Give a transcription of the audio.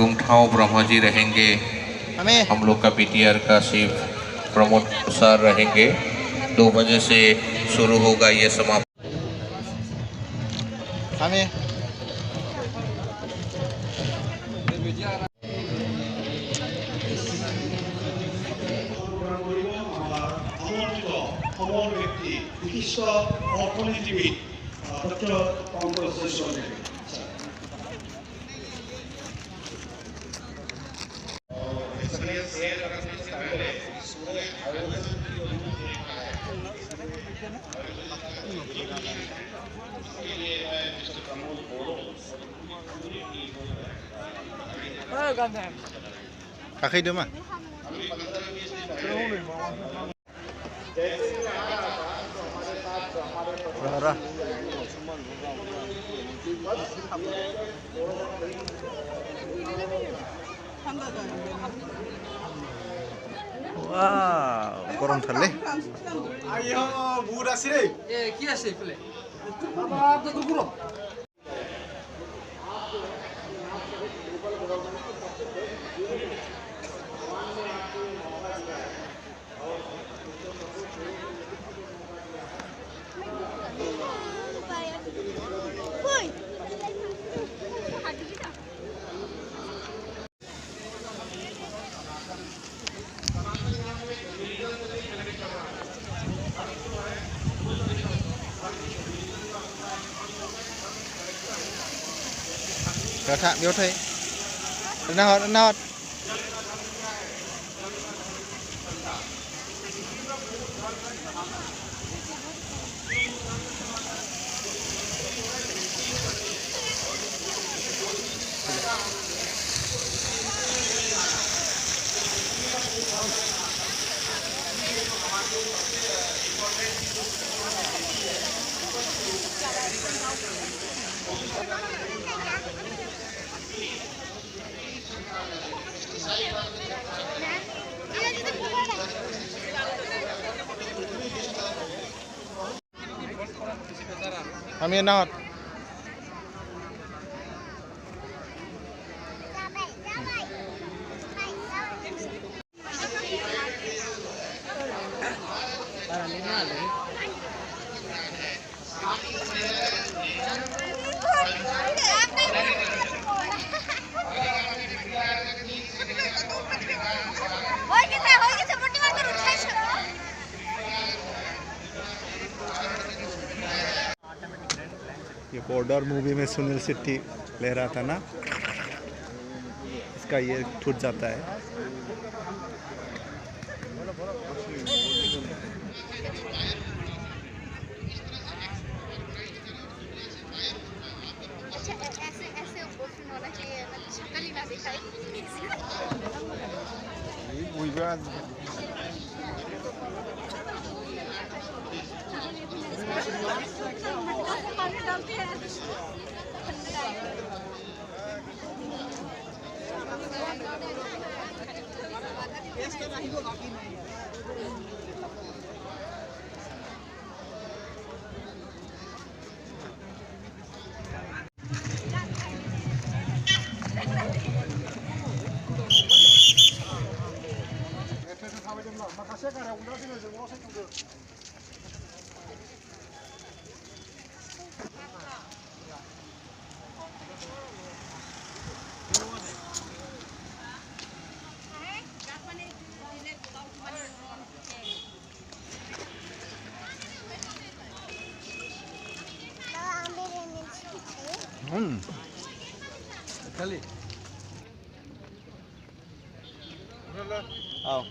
गुमठाव ब्रह्मा जी रहेंगे। हम लोग का पीटीआर का शिव प्रमोद सर रहेंगे। 2 बजे से शुरू होगा ये समाप्त। ব্যক্তি বিশিষ্ট অর্থনীতিবিদ doctor Pankaj Jaiswal. Kakak mah. Rah. Wow, korong thale. Ayo, budak sini. Kia sih pula. Apa tu guru? Thạc miêu thấy. Nào. Kami not. ये बॉर्डर मूवी में सुनील शेट्टी ले रहा था ना, इसका ये टूट जाता है। Kali. Oh.